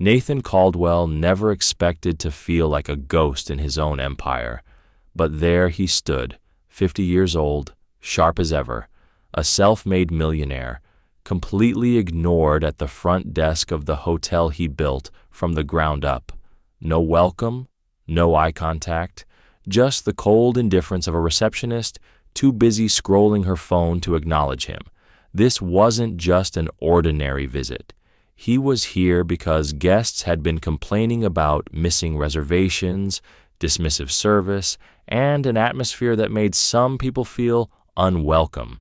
Nathan Caldwell never expected to feel like a ghost in his own empire, but there he stood, 50 years old, sharp as ever, a self-made millionaire, completely ignored at the front desk of the hotel he built from the ground up. No welcome, no eye contact, just the cold indifference of a receptionist too busy scrolling her phone to acknowledge him. This wasn't just an ordinary visit. He was here because guests had been complaining about missing reservations, dismissive service, and an atmosphere that made some people feel unwelcome.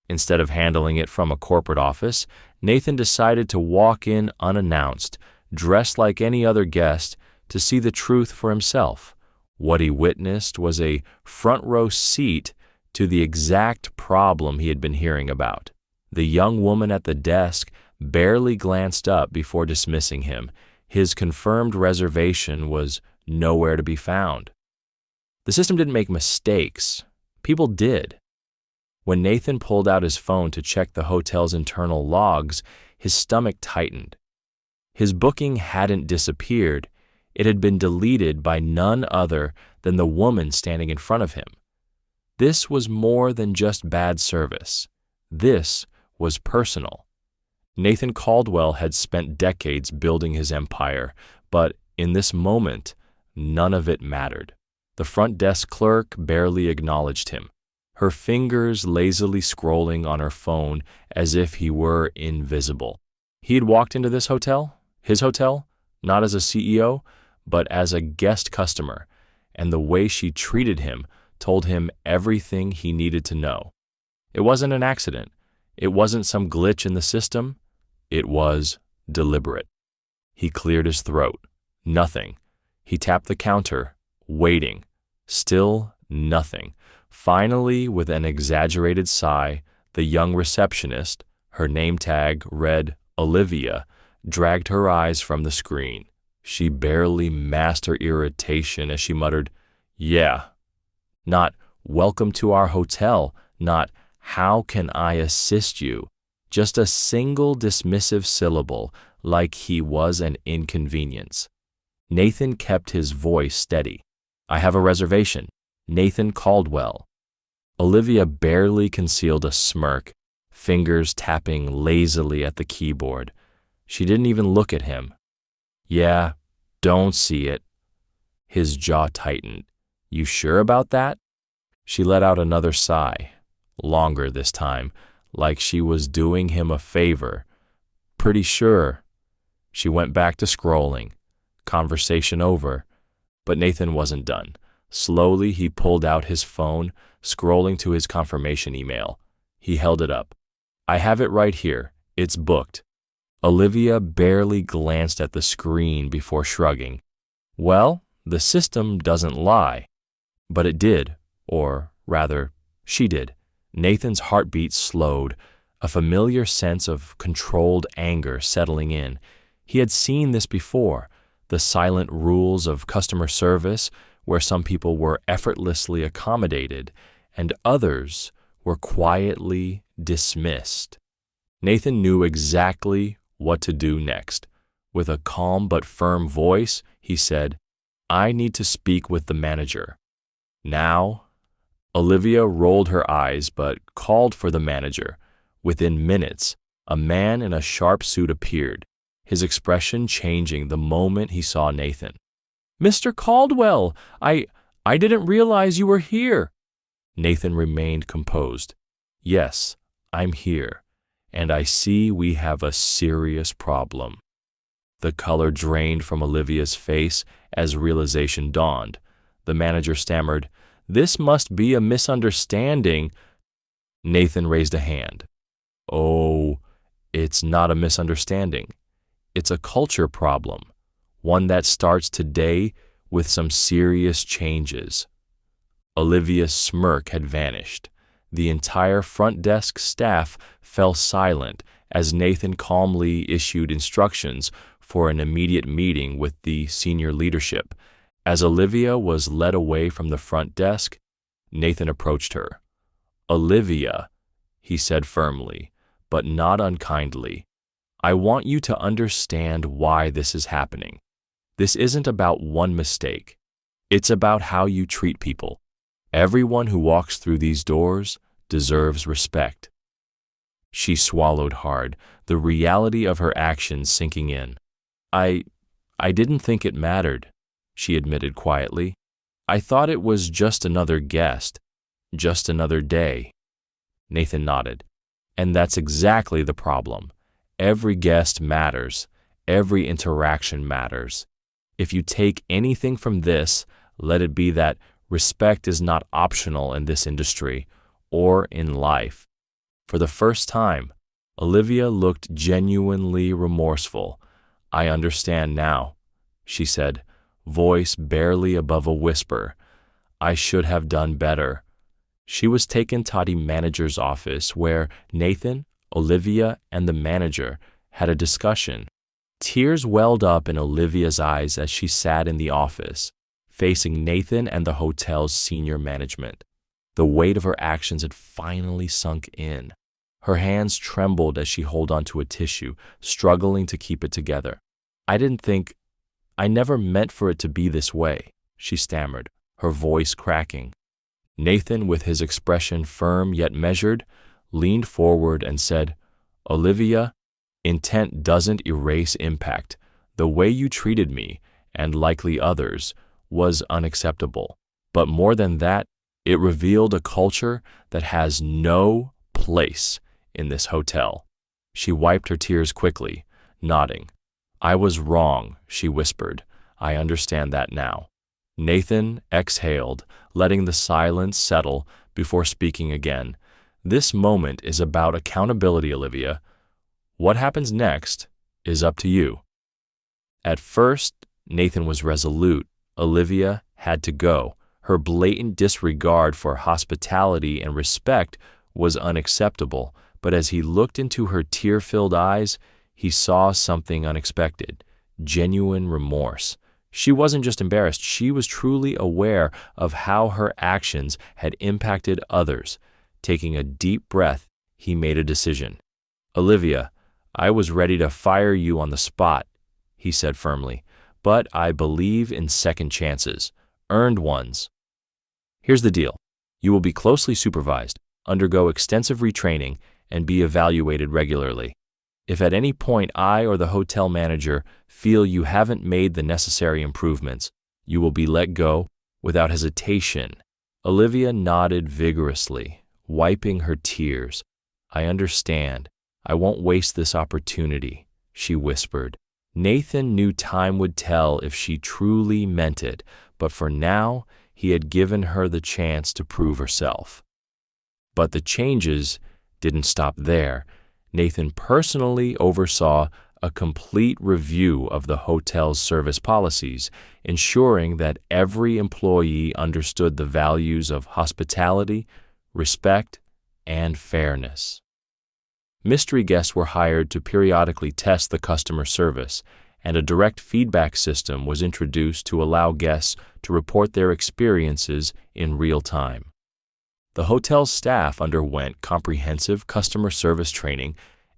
Instead of handling it from a corporate office, Nathan decided to walk in unannounced, dressed like any other guest, to see the truth for himself. What he witnessed was a front-row seat to the exact problem he had been hearing about. The young woman at the desk barely glanced up before dismissing him. His confirmed reservation was nowhere to be found. The system didn't make mistakes. People did. When Nathan pulled out his phone to check the hotel's internal logs, his stomach tightened. His booking hadn't disappeared. It had been deleted by none other than the woman standing in front of him. This was more than just bad service. This was personal. Nathan Caldwell had spent decades building his empire, but in this moment, none of it mattered. The front desk clerk barely acknowledged him, her fingers lazily scrolling on her phone as if he were invisible. He had walked into this hotel, his hotel, not as a CEO, but as a guest customer, and the way she treated him told him everything he needed to know. It wasn't an accident. It wasn't some glitch in the system. It was deliberate. He cleared his throat. Nothing. He tapped the counter, waiting. Still nothing. Finally, with an exaggerated sigh, the young receptionist, her name tag read Olivia, dragged her eyes from the screen. She barely masked her irritation as she muttered, "Yeah." Not "welcome to our hotel," not "how can I assist you?" Just a single dismissive syllable, like he was an inconvenience. Nathan kept his voice steady. "I have a reservation. Nathan Caldwell." Olivia barely concealed a smirk, fingers tapping lazily at the keyboard. She didn't even look at him. "Yeah, don't see it." His jaw tightened. "You sure about that?" She let out another sigh, longer this time, like she was doing him a favor. "Pretty sure." She went back to scrolling. Conversation over. But Nathan wasn't done. Slowly, he pulled out his phone, scrolling to his confirmation email. He held it up. "I have it right here. It's booked." Olivia barely glanced at the screen before shrugging. "Well, the system doesn't lie." But it did, or rather, she did. Nathan's heartbeat slowed, a familiar sense of controlled anger settling in. He had seen this before, the silent rules of customer service, where some people were effortlessly accommodated and others were quietly dismissed. Nathan knew exactly what to do next. With a calm but firm voice, he said, "I need to speak with the manager." "Now?" Olivia rolled her eyes but called for the manager. Within minutes, a man in a sharp suit appeared, his expression changing the moment he saw Nathan. "Mr. Caldwell, I didn't realize you were here." Nathan remained composed. "Yes, I'm here, and I see we have a serious problem." The color drained from Olivia's face as realization dawned. The manager stammered, "This must be a misunderstanding." Nathan raised a hand. "Oh, it's not a misunderstanding. It's a culture problem, one that starts today with some serious changes." Olivia's smirk had vanished. The entire front desk staff fell silent as Nathan calmly issued instructions for an immediate meeting with the senior leadership. As Olivia was led away from the front desk, Nathan approached her. "Olivia," he said firmly, but not unkindly, I want you to understand why this is happening. This isn't about one mistake. It's about how you treat people. Everyone who walks through these doors deserves respect." She swallowed hard, the reality of her actions sinking in. I didn't think it mattered," she admitted quietly. "I thought it was just another guest, just another day." Nathan nodded. "And that's exactly the problem. Every guest matters. Every interaction matters. If you take anything from this, let it be that respect is not optional in this industry or in life." For the first time, Olivia looked genuinely remorseful. "I understand now," she said, voice barely above a whisper. "I should have done better." She was taken to the manager's office where Nathan, Olivia, and the manager had a discussion. Tears welled up in Olivia's eyes as she sat in the office, facing Nathan and the hotel's senior management. The weight of her actions had finally sunk in. Her hands trembled as she held onto a tissue, struggling to keep it together. I never meant for it to be this way," she stammered, her voice cracking. Nathan, with his expression firm yet measured, leaned forward and said, "Olivia, intent doesn't erase impact. The way you treated me, and likely others, was unacceptable. But more than that, it revealed a culture that has no place in this hotel." She wiped her tears quickly, nodding. "I was wrong," she whispered. "I understand that now." Nathan exhaled, letting the silence settle before speaking again. "This moment is about accountability, Olivia. What happens next is up to you." At first, Nathan was resolute. Olivia had to go. Her blatant disregard for hospitality and respect was unacceptable, but as he looked into her tear-filled eyes, he saw something unexpected, genuine remorse. She wasn't just embarrassed, she was truly aware of how her actions had impacted others. Taking a deep breath, he made a decision. "Olivia, I was ready to fire you on the spot," he said firmly, "but I believe in second chances, earned ones. Here's the deal. You will be closely supervised, undergo extensive retraining, and be evaluated regularly. If at any point I or the hotel manager feel you haven't made the necessary improvements, you will be let go without hesitation." Olivia nodded vigorously, wiping her tears. "I understand. I won't waste this opportunity," she whispered. Nathan knew time would tell if she truly meant it, but for now, he had given her the chance to prove herself. But the changes didn't stop there. Nathan personally oversaw a complete review of the hotel's service policies, ensuring that every employee understood the values of hospitality, respect, and fairness. Mystery guests were hired to periodically test the customer service, and a direct feedback system was introduced to allow guests to report their experiences in real time. The hotel's staff underwent comprehensive customer service training,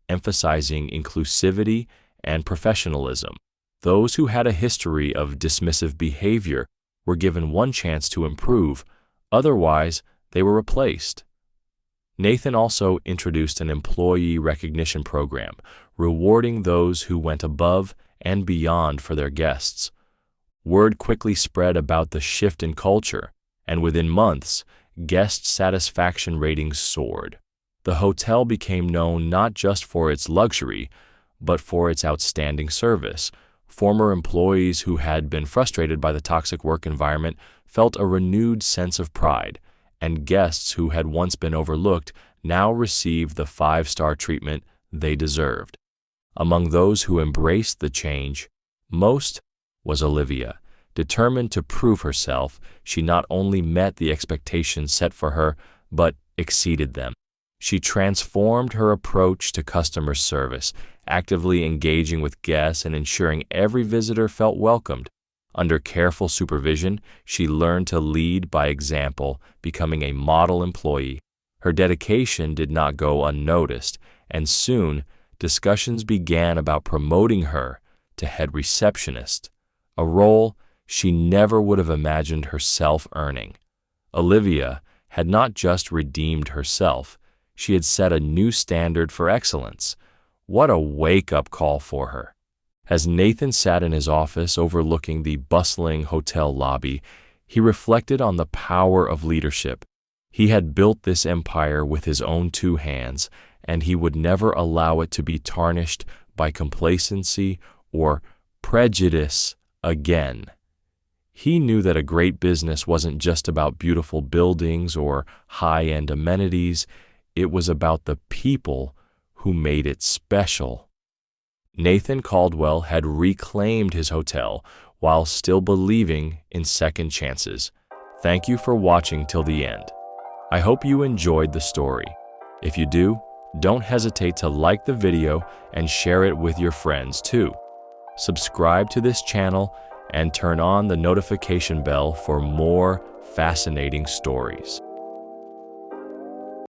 emphasizing inclusivity and professionalism. Those who had a history of dismissive behavior were given one chance to improve, otherwise they were replaced. Nathan also introduced an employee recognition program, rewarding those who went above and beyond for their guests. Word quickly spread about the shift in culture, and within months, guest satisfaction ratings soared. The hotel became known not just for its luxury, but for its outstanding service. Former employees who had been frustrated by the toxic work environment felt a renewed sense of pride, and guests who had once been overlooked now received the 5-star treatment they deserved. Among those who embraced the change, most was Olivia. Determined to prove herself, she not only met the expectations set for her, but exceeded them. She transformed her approach to customer service, actively engaging with guests and ensuring every visitor felt welcomed. Under careful supervision, she learned to lead by example, becoming a model employee. Her dedication did not go unnoticed, and soon discussions began about promoting her to head receptionist, a role she never would have imagined herself earning. Olivia had not just redeemed herself, she had set a new standard for excellence. What a wake-up call for her. As Nathan sat in his office overlooking the bustling hotel lobby, he reflected on the power of leadership. He had built this empire with his own two hands, and he would never allow it to be tarnished by complacency or prejudice again. He knew that a great business wasn't just about beautiful buildings or high-end amenities, it was about the people who made it special. Nathan Caldwell had reclaimed his hotel while still believing in second chances. Thank you for watching till the end. I hope you enjoyed the story. If you do, don't hesitate to like the video and share it with your friends too. Subscribe to this channel and turn on the notification bell for more fascinating stories.